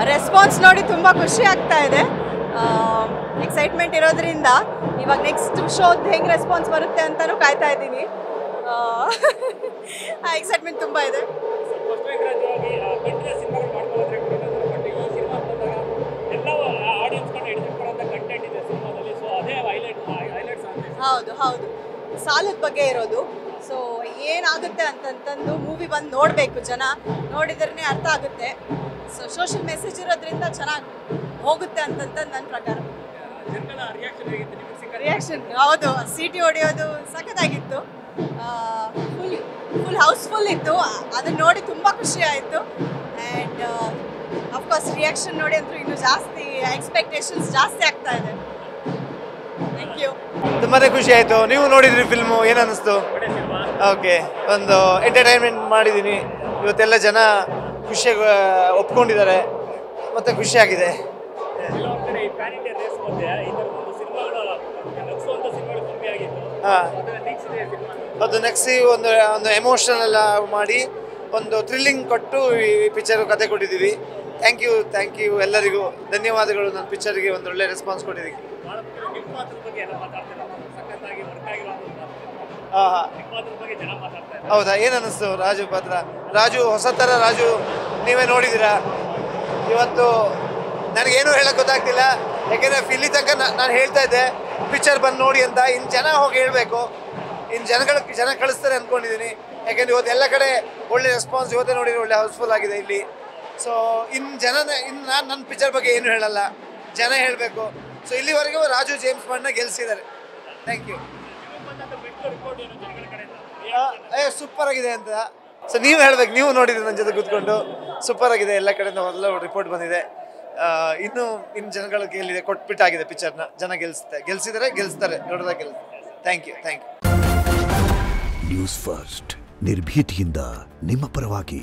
Response ನೋಡಿ ತುಂಬ ಖುಷಿ ಆಗ್ತಾ ಇದೆ. ಎಕ್ಸೈಟ್ಮೆಂಟ್ ಇರೋದ್ರಿಂದ ಇವಾಗ ನೆಕ್ಸ್ಟ್ ಶೋದ್ ಹೆಂಗೆ ರೆಸ್ಪಾನ್ಸ್ ಬರುತ್ತೆ ಅಂತಲೂ ಕಾಯ್ತಾ ಇದ್ದೀನಿ. ಎಕ್ಸೈಟ್ಮೆಂಟ್ ತುಂಬ ಇದೆ. ಹೌದು ಹೌದು, ಸಾಲದ ಬಗ್ಗೆ ಇರೋದು. ಸೊ ಏನಾಗುತ್ತೆ ಅಂತಂತಂದು ಮೂವಿ ಬಂದು ನೋಡಬೇಕು, ಜನ ನೋಡಿದ್ರೇ ಅರ್ಥ ಆಗುತ್ತೆ. ಸೊ ಸೋಷಿಯಲ್ ಮೆಸೇಜ್ ಇರೋದ್ರಿಂದ ಚೆನ್ನಾಗಿ ಹೋಗುತ್ತೆ ಅಂತಂತಂದು ನನ್ನ ಪ್ರಕಾರ. ರಿಯಾಕ್ಷನ್ ಹೌದು, ಸಿಟಿ ಹೊಡೆಯೋದು ಸಖತ್ತಾಗಿತ್ತು. ಫುಲ್ ಹೌಸ್ಫುಲ್ ಇತ್ತು, ಅದನ್ನ ನೋಡಿ ತುಂಬ ಖುಷಿ ಆಯಿತು. ಆ್ಯಂಡ್ ಅಫ್ಕೋರ್ಸ್ ರಿಯಾಕ್ಷನ್ ನೋಡಿ ಅಂತೂ ಇನ್ನೂ ಜಾಸ್ತಿ ಎಕ್ಸ್ಪೆಕ್ಟೇಷನ್ಸ್ ಜಾಸ್ತಿ ಆಗ್ತಾ ಇದೆ. Thank you. ತುಂಬಾ ಖುಷಿ ಆಯಿತು. ನೀವು ನೋಡಿದ್ರಿ ಫಿಲ್ಮು, ಏನು ಅನ್ನಿಸ್ತು? ಓಕೆ, ಒಂದು ಎಂಟರ್ಟೈನ್ಮೆಂಟ್ ಮಾಡಿದ್ದೀನಿ. ಇವತ್ತೆಲ್ಲ ಜನ ಖುಷಿಯಾಗಿ ಒಪ್ಕೊಂಡಿದ್ದಾರೆ ಮತ್ತು ಖುಷಿಯಾಗಿದೆ. ಹಾಂ, ಅದು ನೆಕ್ಸ್ಟ್ ಒಂದು ಎಮೋಷನಲ್ ಎಲ್ಲ ಮಾಡಿ ಒಂದು ಥ್ರಿಲ್ಲಿಂಗ್ ಕೊಟ್ಟು ಈ ಪಿಕ್ಚರ್ ಕತೆ ಕೊಟ್ಟಿದ್ದೀವಿ. ಥ್ಯಾಂಕ್ ಯು ಎಲ್ಲರಿಗೂ ಧನ್ಯವಾದಗಳು. ನನ್ನ ಪಿಕ್ಚರ್ಗೆ ಒಂದು ಒಳ್ಳೆ ರೆಸ್ಪಾನ್ಸ್ ಕೊಟ್ಟಿದ್ದೀವಿ. ಹೌದಾ, ಏನು ಅನ್ನಿಸ್ತು ರಾಜು ಪಾತ್ರ? ಹೊಸ ಥರ ರಾಜು ನೀವೇ ನೋಡಿದ್ದೀರಾ. ಇವತ್ತು ನನಗೇನು ಹೇಳೋಕ್ಕೆ ಗೊತ್ತಾಗ್ತಿಲ್ಲ, ಯಾಕೆಂದರೆ ಇಲ್ಲಿ ತನಕ ನಾನು ಹೇಳ್ತಾ ಇದ್ದೆ ಪಿಕ್ಚರ್ ಬಂದು ನೋಡಿ ಅಂತ. ಇನ್ನು ಜನ ಹೋಗಿ ಹೇಳಬೇಕು, ಇನ್ನು ಜನ ಕಳಿಸ್ತಾರೆ ಅಂದ್ಕೊಂಡಿದ್ದೀನಿ. ಯಾಕೆಂದರೆ ಇವತ್ತು ಎಲ್ಲ ಕಡೆ ಒಳ್ಳೆ ರೆಸ್ಪಾನ್ಸ್ ಇವತ್ತೇ ನೋಡಿದ್ರೆ ಒಳ್ಳೆ ಹೌಸ್ಫುಲ್ ಆಗಿದೆ ಇಲ್ಲಿ. ಸೊ ಇನ್ನು ನಾನು ನನ್ನ ಪಿಕ್ಚರ್ ಬಗ್ಗೆ ಏನು ಹೇಳಲ್ಲ, ಜನ ಹೇಳಬೇಕು. ಸೊ ಇಲ್ಲಿವರೆಗೂ ರಾಜು ಜೇಮ್ಸ್ ಬಾಂಡ್ನ ಗೆಲ್ಲಿಸಿದ್ದಾರೆ. Thank you. ಸೂಪರ್ ಆಗಿದೆ ಅಂತ. ಸೊ ನೀವು ಹೇಳ್ಬೇಕು, ನೀವು ನೋಡಿದ್ರೆ ನನ್ನ ಜೊತೆ ಕೂತ್ಕೊಂಡು. ಸೂಪರ್ ಆಗಿದೆ, ಎಲ್ಲ ಕಡೆಯಿಂದ ಒಳ್ಳೆ ರಿಪೋರ್ಟ್ ಬಂದಿದೆ. ಇನ್ನು ಜನಗಳ ಗೆಲ್ಲಿದೆ, ಕೊಟ್ಬಿಟ್ಟಾಗಿದೆ ಪಿಕ್ಚರ್ನ. ಜನ ಗೆಲ್ಲಿಸ್ತಾರೆ ದೊಡ್ಡದಾಗಿ ಥ್ಯಾಂಕ್ ಯು. ನ್ಯೂಸ್ ಫಸ್ಟ್, ನಿರ್ಭೀತಿಯಿಂದ ನಿಮ್ಮ ಪರವಾಗಿ.